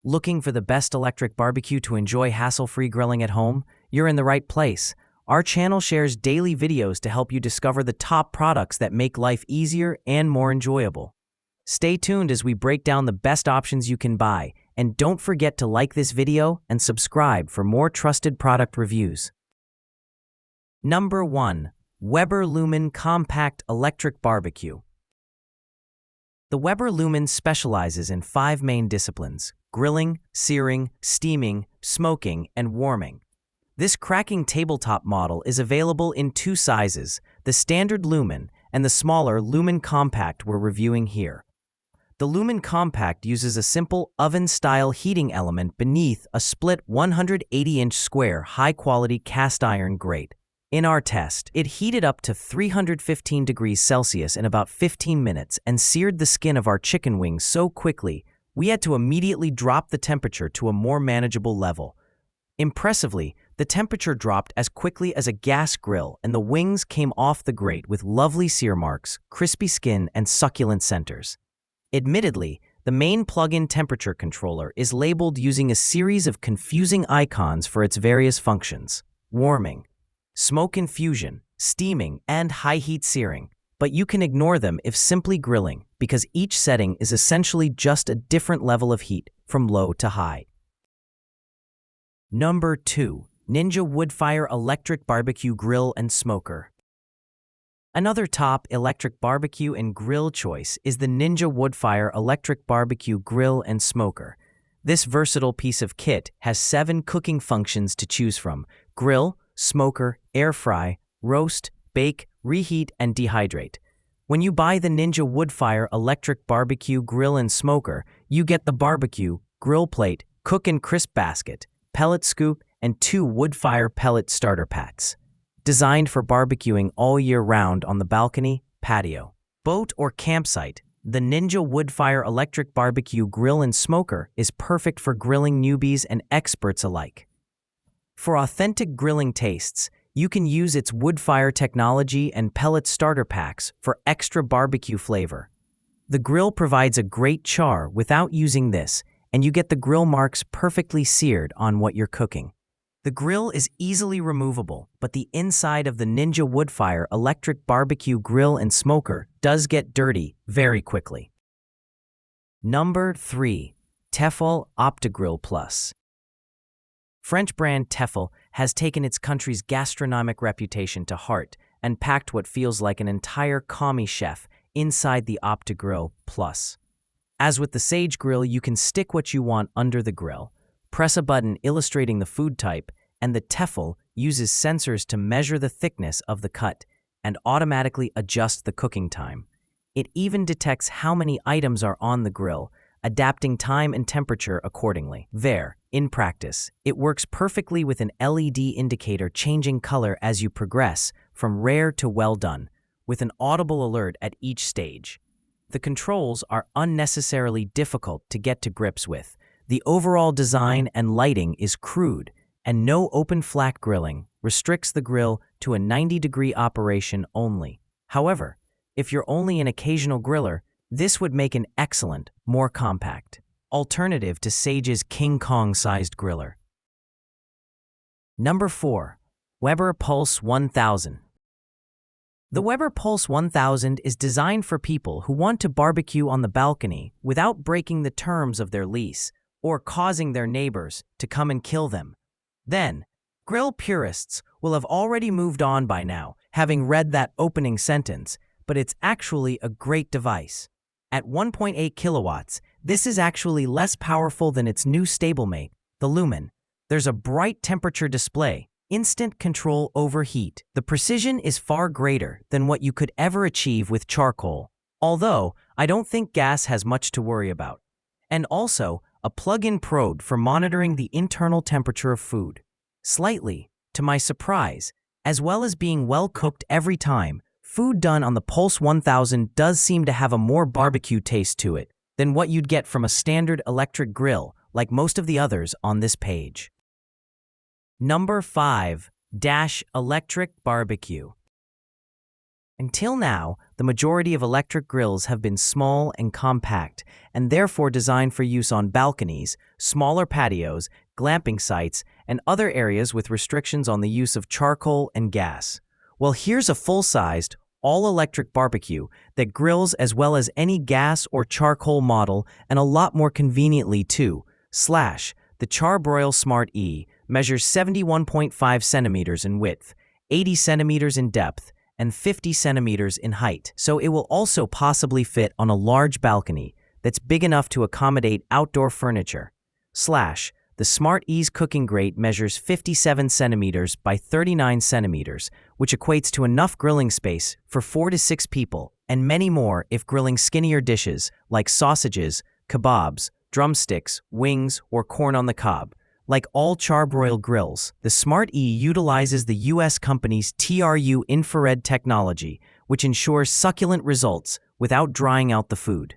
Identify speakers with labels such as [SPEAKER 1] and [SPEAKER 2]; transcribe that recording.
[SPEAKER 1] Looking for the best electric barbecue to enjoy hassle-free grilling at home? You're in the right place. Our channel shares daily videos to help you discover the top products that make life easier and more enjoyable. Stay tuned as we break down the best options you can buy, and don't forget to like this video and subscribe for more trusted product reviews. Number 1. Weber Lumen Compact Electric Barbecue. The Weber Lumen specializes in 5 main disciplines: grilling, searing, steaming, smoking, and warming. This cracking tabletop model is available in 2 sizes, the standard Lumen and the smaller Lumen Compact we're reviewing here. The Lumen Compact uses a simple oven-style heating element beneath a split 180-inch square high-quality cast iron grate. In our test, it heated up to 315 degrees Celsius in about 15 minutes and seared the skin of our chicken wings so quickly, we had to immediately drop the temperature to a more manageable level. Impressively, the temperature dropped as quickly as a gas grill and the wings came off the grate with lovely sear marks, crispy skin, and succulent centers. Admittedly, the main plug-in temperature controller is labeled using a series of confusing icons for its various functions: warming, smoke infusion, steaming, and high-heat searing, but you can ignore them if simply grilling, because each setting is essentially just a different level of heat from low to high. Number 2. Ninja Woodfire Electric Barbecue Grill and Smoker. Another top electric barbecue and grill choice is the Ninja Woodfire Electric Barbecue Grill and Smoker. This versatile piece of kit has 7 cooking functions to choose from: grill, smoker, air fry, roast, bake, reheat, and dehydrate. When you buy the Ninja Woodfire Electric Barbecue Grill and Smoker, you get the barbecue, grill plate, cook and crisp basket, pellet scoop, and 2 Woodfire pellet starter packs. Designed for barbecuing all year round on the balcony, patio, boat, or campsite, the Ninja Woodfire Electric Barbecue Grill and Smoker is perfect for grilling newbies and experts alike. For authentic grilling tastes, you can use its Woodfire technology and pellet starter packs for extra barbecue flavor. The grill provides a great char without using this, and you get the grill marks perfectly seared on what you're cooking. The grill is easily removable, but the inside of the Ninja Woodfire Electric Barbecue Grill and Smoker does get dirty very quickly. Number 3. Tefal OptiGrill Plus. French brand Tefal has taken its country's gastronomic reputation to heart and packed what feels like an entire commie chef inside the OptiGrill Plus. As with the Sage Grill, you can stick what you want under the grill, press a button illustrating the food type, and the Tefal uses sensors to measure the thickness of the cut and automatically adjust the cooking time. It even detects how many items are on the grill, adapting time and temperature accordingly. In practice, it works perfectly with an LED indicator changing color as you progress from rare to well done, with an audible alert at each stage. The controls are unnecessarily difficult to get to grips with. The overall design and lighting is crude, and no open flak grilling restricts the grill to a 90-degree operation only. However, if you're only an occasional griller, this would make an excellent, more compact alternative to Sage's King Kong-sized griller. Number 4. Weber Pulse 1000. The Weber Pulse 1000 is designed for people who want to barbecue on the balcony without breaking the terms of their lease or causing their neighbors to come and kill them. Then, grill purists will have already moved on by now, having read that opening sentence, but it's actually a great device. At 1.8 kilowatts, this is actually less powerful than its new stablemate, the Lumen. There's a bright temperature display, instant control over heat. The precision is far greater than what you could ever achieve with charcoal, although I don't think gas has much to worry about. And also, a plug-in probe for monitoring the internal temperature of food. Slightly, to my surprise, as well as being well cooked every time, food done on the Pulse 1000 does seem to have a more barbecue taste to it than what you'd get from a standard electric grill like most of the others on this page. Number 5. Dash Electric Barbecue. Until now, the majority of electric grills have been small and compact, and therefore designed for use on balconies, smaller patios, glamping sites, and other areas with restrictions on the use of charcoal and gas. Well, here's a full-sized, all-electric barbecue that grills as well as any gas or charcoal model, and a lot more conveniently too. The Char-Broil Smart E measures 71.5 centimeters in width, 80 centimeters in depth, and 50 centimeters in height, so it will also possibly fit on a large balcony that's big enough to accommodate outdoor furniture. The Smart E's cooking grate measures 57 centimeters by 39 centimeters, which equates to enough grilling space for 4 to 6 people, and many more if grilling skinnier dishes like sausages, kebabs, drumsticks, wings, or corn on the cob. Like all charbroil grills, the Smart E utilizes the U.S. company's TRU infrared technology, which ensures succulent results without drying out the food.